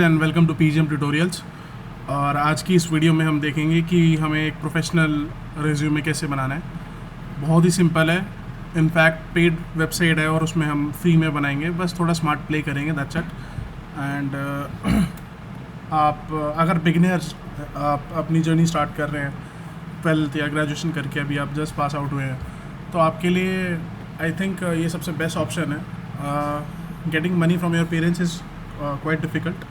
And welcome to PGM tutorials. और आज की इस वीडियो में हम देखेंगे कि हमें एक प्रोफेशनल रिज्यूमे कैसे बनाना है। बहुत ही सिंपल है, इनफैक्ट पेड वेबसाइट है और उसमें हम फ्री में बनाएंगे, बस थोड़ा स्मार्ट प्ले करेंगे, दैट्स इट। एंड आप अगर बिगिनर्स आप अपनी जर्नी स्टार्ट कर रहे हैं 12th या ग्रेजुएशन करके, अभी आप जस्ट पास आउट हुए हैं, तो आपके लिए आई थिंक ये सबसे बेस्ट ऑप्शन है। Getting money from your parents is quite difficult,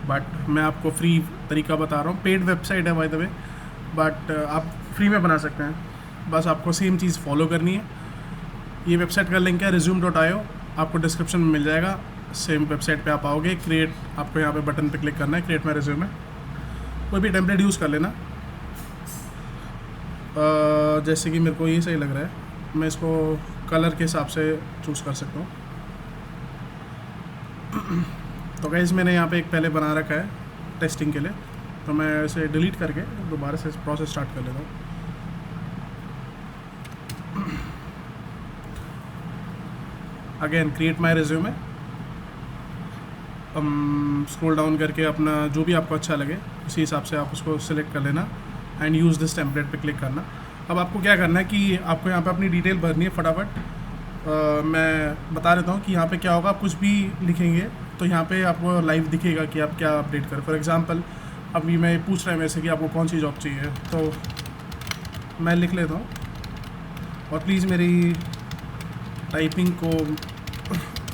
but मैं आपको फ्री तरीका बता रहा हूँ। पेड वेबसाइट है बाय द वे, बट आप फ्री में बना सकते हैं। बस आपको सेम चीज़ फॉलो करनी है। ये वेबसाइट का लिंक है resume.io, आपको डिस्क्रिप्शन में मिल जाएगा। सेम वेबसाइट पे आप आओगे, क्रिएट, आपको यहाँ पे बटन पे क्लिक करना है, क्रिएट माई रिज्यूमे। कोई भी टेम्पलेट यूज़ कर लेना। जैसे कि मेरे को ये सही लग रहा है, मैं इसको कलर के हिसाब से चूज़ कर सकता हूँ। तो गाइस मैंने यहाँ पे एक पहले बना रखा है टेस्टिंग के लिए, तो मैं इसे डिलीट करके दोबारा से प्रोसेस स्टार्ट कर लेता हूँ। Again create my resume, scroll down करके अपना जो भी आपको अच्छा लगे उसी हिसाब से आप उसको सिलेक्ट कर लेना एंड यूज़ दिस टेम्पलेट पे क्लिक करना। अब आपको क्या करना है कि आपको यहाँ पे अपनी डिटेल भरनी है फटाफट। मैं बता देता हूँ कि यहाँ पे क्या होगा। आप कुछ भी लिखेंगे तो यहाँ पे आपको लाइव दिखेगा कि आप क्या अपडेट करें। फॉर एग्जांपल अभी मैं पूछ रहा है मेरे से कि आपको कौन सी जॉब चाहिए, तो मैं लिख लेता हूँ। और प्लीज़ मेरी टाइपिंग को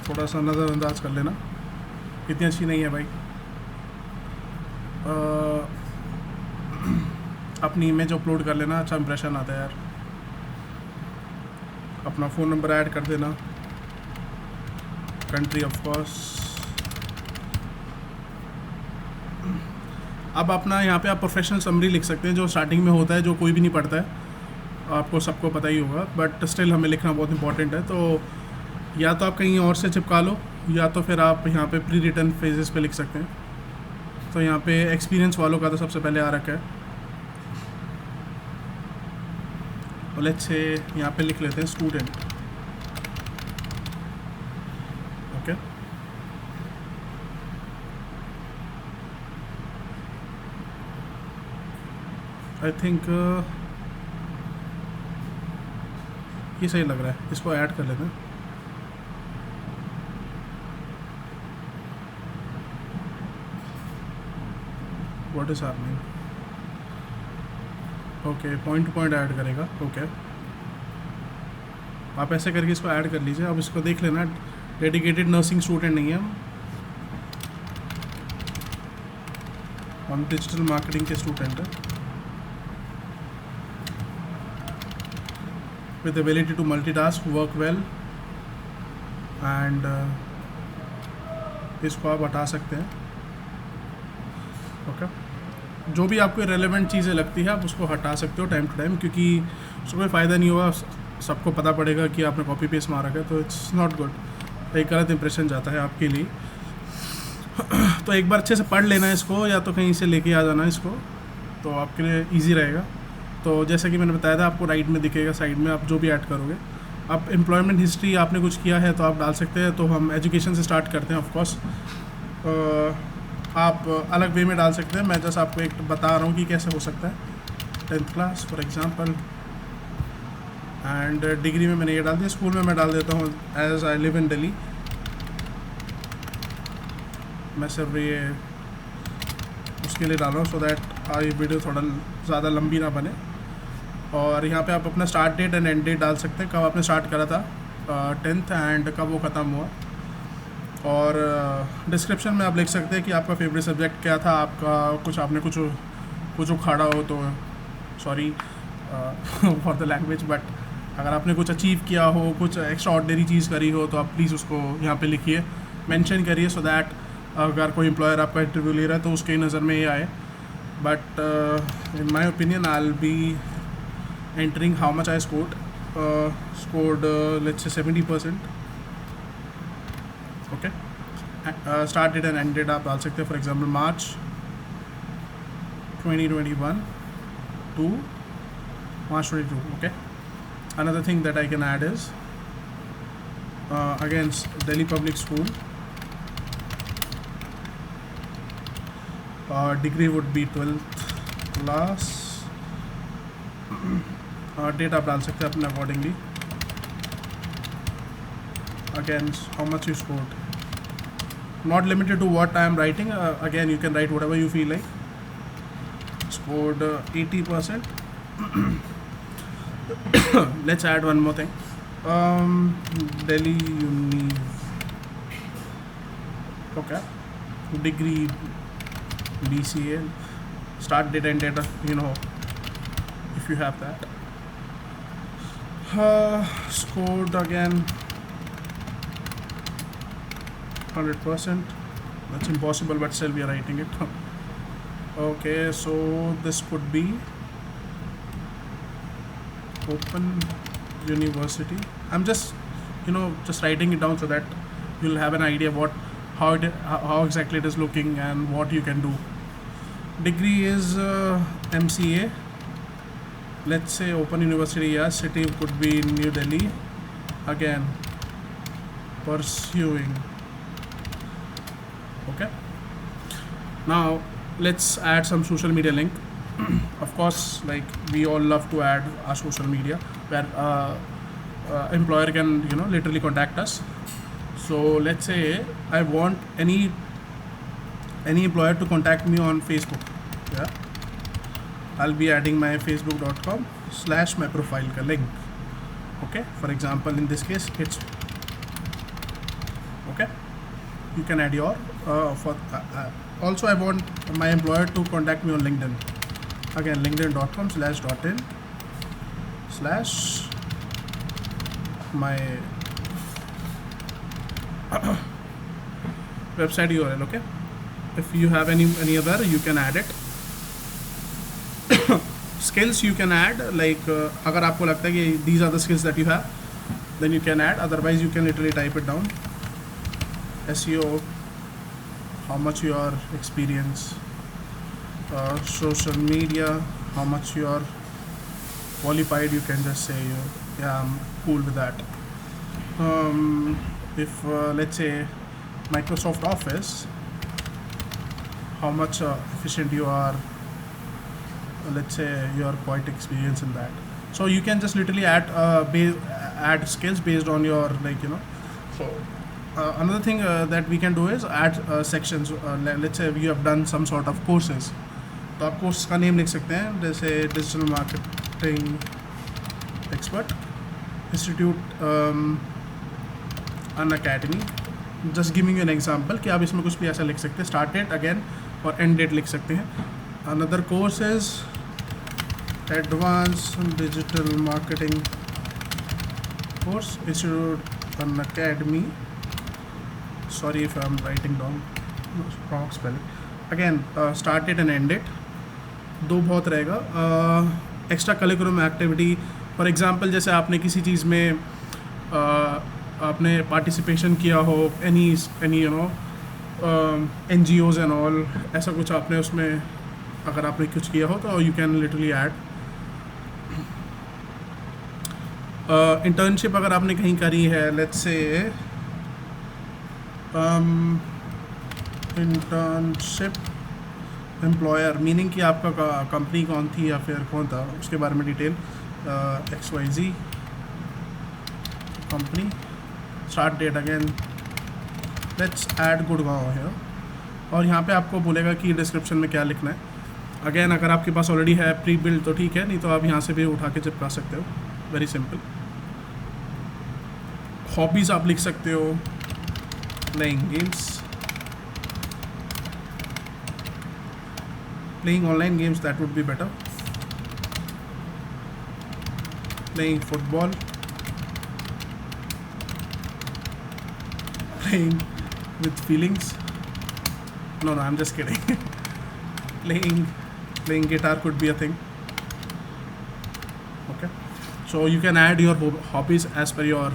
थोड़ा सा नज़रअंदाज कर लेना, इतनी अच्छी नहीं है भाई। अपनी इमेज अपलोड कर लेना, अच्छा इंप्रेशन आता है यार। अपना फ़ोन नंबर ऐड कर देना, कंट्री ऑफ कोर्स। अब अपना यहाँ पे आप प्रोफेशनल समरी लिख सकते हैं, जो स्टार्टिंग में होता है, जो कोई भी नहीं पढ़ता है, आपको सबको पता ही होगा, बट स्टिल हमें लिखना बहुत इंपॉर्टेंट है। तो या तो आप कहीं और से चिपका लो, या तो फिर आप यहाँ पे प्री रिटन फेजेस पे लिख सकते हैं। तो यहाँ पे एक्सपीरियंस वालों का तो सबसे पहले आ रखा है, और लेट्स से यहाँ पे लिख लेते हैं स्टूडेंट। ओके, आई थिंक ये सही लग रहा है, इसको ऐड कर लेते हैं। What is happening? Okay, point two point add करेगा। ओके, आप ऐसे करके इसको ऐड कर लीजिए। अब इसको देख लेना, डेडिकेटेड नर्सिंग स्टूडेंट नहीं है हम डिजिटल मार्केटिंग के स्टूडेंट है, with ability to multitask, work well, and इसको आप हटा सकते हैं। ओके, जो भी आपको रेलेवेंट चीज़ें लगती है आप उसको हटा सकते हो टाइम टू टाइम, क्योंकि उसको कोई फ़ायदा नहीं होगा। सबको पता पड़ेगा कि आपने कॉपी पेस्ट मारा है, तो इट्स नॉट गुड, एक गलत इंप्रेशन जाता है आपके लिए। तो एक बार अच्छे से पढ़ लेना इसको, या तो कहीं से लेके आ जाना इसको, तो आपके लिए ईजी रहेगा। तो जैसे कि मैंने बताया था, आपको राइट में दिखेगा, साइड में आप जो भी ऐड करोगे। अब एम्प्लॉयमेंट हिस्ट्री आपने कुछ किया है तो आप डाल सकते हैं। तो हम एजुकेशन से स्टार्ट करते हैं। ऑफ कोर्स आप अलग वे में डाल सकते हैं, मैं जस्ट आपको एक बता रहा हूँ कि कैसे हो सकता है। 10th class for example, and degree में मैंने ये डाल दिया। स्कूल में मैं डाल देता हूँ as I live in Delhi. मैं सिर्फ ये उसके लिए डाल रहा हूँ सो दैट ये वीडियो थोड़ा ज़्यादा लंबी ना बने। और यहाँ पे आप अपना start date and end date डाल सकते हैं, कब आपने स्टार्ट करा था 10th एंड कब वो ख़त्म हुआ। और डिस्क्रिप्शन में आप लिख सकते हैं कि आपका फेवरेट सब्जेक्ट क्या था, आपका आपने कुछ उखाड़ा हो तो sorry for the language, but अगर आपने कुछ अचीव किया हो, कुछ एक्स्ट्रा ऑर्डिनरी चीज़ करी हो, तो आप प्लीज़ उसको यहाँ पे लिखिए, मेंशन करिए, सो दैट अगर कोई एम्प्लॉयर आपका इंटरव्यू ले रहा है तो उसके नज़र में ये आए। But in my opinion I will be entering how much I scored. Let's say 70%. Okay. Start date and end date आप डाल सकते हैं, for example March 2021 to March 22. Okay. Another thing that I can add is against Delhi Public School degree would be 12th class, date आप डाल सकते हैं अपने accordingly. Again how much you scored, not limited to what I am writing. Again, you can write whatever you feel like. Scored 80%. Let's add one more thing. Delhi Uni. Okay. Degree BCA. Start date and data. You know, if you have that. Scored again 100%. That's impossible, but still we are writing it. Okay, so this could be Open University. I'm just writing it down so that you'll have an idea how exactly it is looking and what you can do. Degree is MCA. Let's say Open University. Yeah, city could be New Delhi. Again, pursuing. Okay, now let's add some social media link. Of course, like we all love to add our social media where employer can literally contact us. So let's say I want any employer to contact me on Facebook. Yeah, I'll be adding my facebook.com/my profile ka link. Okay, for example in this case it's okay. You can add your also I want my employer to contact me on LinkedIn. Again, linkedin.com/in/my website URL. Okay, if you have any other, you can add it. Skills you can add, like अगर आपको लगता है कि these are the skills that you have, then you can add. Otherwise you can literally type it down. SEO, how much your experience, social media, how much you are qualified. You can just say yeah, I'm cool with that. If let's say Microsoft Office, how much efficient you are. Let's say you are quite experienced in that. So you can just literally add skills based on your So another thing that we can do is add sections. Let's say you have done some sort of courses, तो आप course का name लिख सकते हैं, जैसे digital marketing expert institute and academy. Just giving you an example कि आप इसमें कुछ भी ऐसा लिख सकते हैं. स्टार्ट डेट अगेन और एंड डेट लिख सकते हैं. Another course is advance digital marketing course institute and academy. Sorry if I'm writing down wrong spelling. Again, start date and end date. दो बहुत रहेगा. Extra curriculum activity, for example जैसे आपने किसी चीज़ में आपने पार्टिसिपेशन किया हो, एनी NGOs एंड ऑल, ऐसा कुछ आपने उसमें अगर आपने कुछ किया हो तो you can literally add. Internship अगर आपने कहीं करी है, let's say internship employer, meaning कि आपका कंपनी कौन थी या फिर कौन था, उसके बारे में detail. XYZ company. Start date again let's add Gurgaon है. और यहाँ पे आपको बोलेगा कि डिस्क्रिप्शन में क्या लिखना है. अगेन अगर आपके पास ऑलरेडी है प्री बिल्ड तो ठीक है, नहीं तो आप यहाँ से भी उठा के चिपका सकते हो. Very simple. हॉबीज़ आप लिख सकते हो, playing games, playing online games, that would be better. Playing football, playing with feelings. No, I'm just kidding. playing guitar could be a thing. Okay, so you can add your hobbies as per your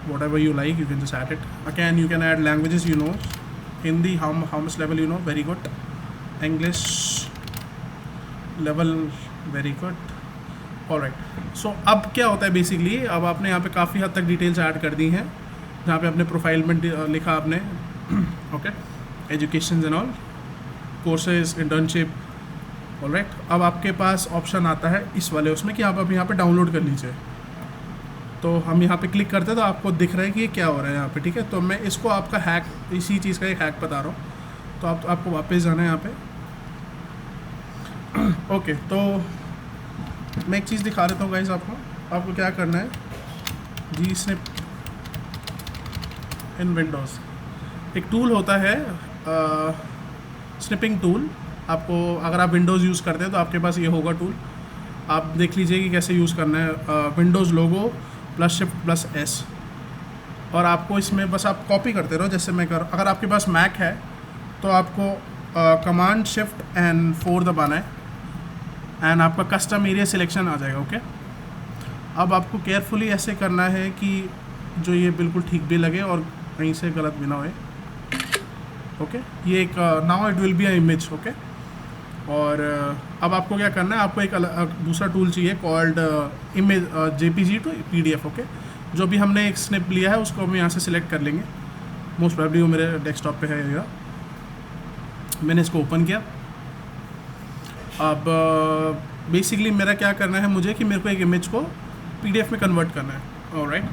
whatever you like. You can just add it. Again, you can add languages. Hindi, how much level very good. English level very good. Alright, so अब क्या होता है basically, अब आपने यहाँ पे काफ़ी हद तक डिटेल्स ऐड कर दी हैं, जहाँ पे अपने प्रोफाइल में लिखा आपने okay education and all. Courses, internship. Alright, अब आपके पास ऑप्शन आता है इस वाले उसमें कि आप अब यहाँ पे डाउनलोड कर लीजिए। तो हम यहाँ पे क्लिक करते हैं तो आपको दिख रहा है कि ये क्या हो रहा है यहाँ पे, ठीक है। तो मैं इसको आपका हैक, इसी चीज़ का एक हैक बता रहा हूँ। तो आपको वापस जाना है यहाँ पे। ओके, तो मैं एक चीज़ दिखा देता हूँ गाइस आपको क्या करना है। जी स्निप इन विंडोज़ एक टूल होता है, स्निपिंग टूल। आपको अगर आप विंडोज़ यूज़ करते हैं तो आपके पास ये होगा टूल। आप देख लीजिए कि कैसे यूज़ करना है। विंडोज़ लोगो +Shift+S, और आपको इसमें बस आप कॉपी करते रहो जैसे मैं कर। अगर आपके पास मैक है तो आपको कमांड शिफ्ट एंड 4 दबाना है एंड आपका कस्टम एरिया सिलेक्शन आ जाएगा। ओके, अब आपको केयरफुली ऐसे करना है कि जो ये बिल्कुल ठीक भी लगे और कहीं से गलत भी ना होए। ओके, ये एक now it will be a image. Okay, और अब आपको क्या करना है, आपको एक दूसरा टूल चाहिए called image JPG to PDF। Okay, जो भी हमने एक स्निप लिया है उसको हम यहाँ से सिलेक्ट कर लेंगे। मोस्ट प्रोबेबली वो मेरे डेस्कटॉप पे है। मैंने इसको ओपन किया। अब बेसिकली मेरा क्या करना है, मुझे कि मेरे को एक इमेज को PDF में कन्वर्ट करना है। ऑलराइट,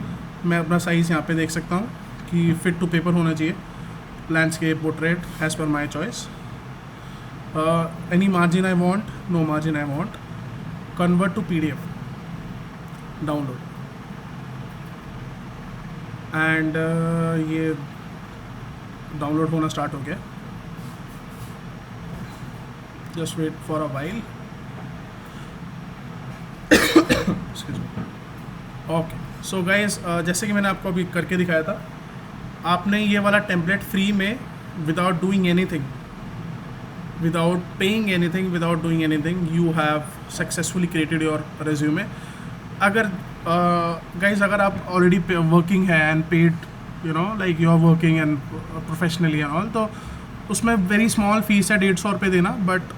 मैं अपना साइज़ यहाँ पे देख सकता हूँ कि फिट टू पेपर होना चाहिए, landscape, portrait, as per my choice. Any margin I want, no margin I want, convert to PDF, download, and ये डाउनलोड होना स्टार्ट हो गया। Just wait for a while. Okay, so guys, जैसे कि मैंने आपको अभी करके दिखाया था, आपने ये वाला टेम्पलेट फ्री में without doing anything, without paying anything, without doing anything, you have successfully created your resume. अगर guys, अगर आप already working है and paid, you know, like you are working and professionally and all, तो उसमें very small fees है 150 रुपये देना। But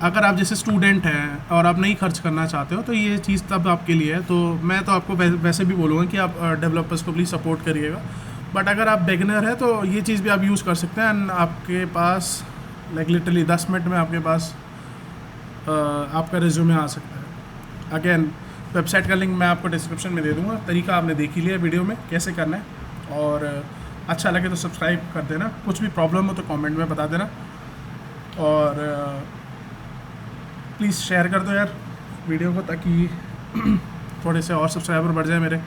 अगर आप जैसे स्टूडेंट हैं और आप नहीं खर्च करना चाहते हो तो ये चीज़ तब आपके लिए है। तो मैं तो आपको वैसे भी बोलूँगा कि आप डेवलपर्स को प्लीज़ सपोर्ट करिएगा। बट अगर आप बिगिनर है तो ये चीज़ भी आप यूज़ कर सकते हैं एंड आपके पास लाइक लिटरली 10 मिनट में आपके पास आपका रिज्यूमे आ सकता है। अगेन, वेबसाइट का लिंक मैं आपको डिस्क्रिप्शन में दे दूँगा। तरीका आपने देख ही लिया वीडियो में कैसे करना है, और अच्छा लगे तो सब्सक्राइब कर देना। कुछ भी प्रॉब्लम हो तो कमेंट में बता देना, और प्लीज़ शेयर कर दो यार वीडियो को, ताकि थोड़े से और सब्सक्राइबर बढ़ जाए मेरे।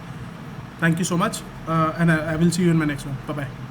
Thank you so much and I will see you in my next one. Bye bye.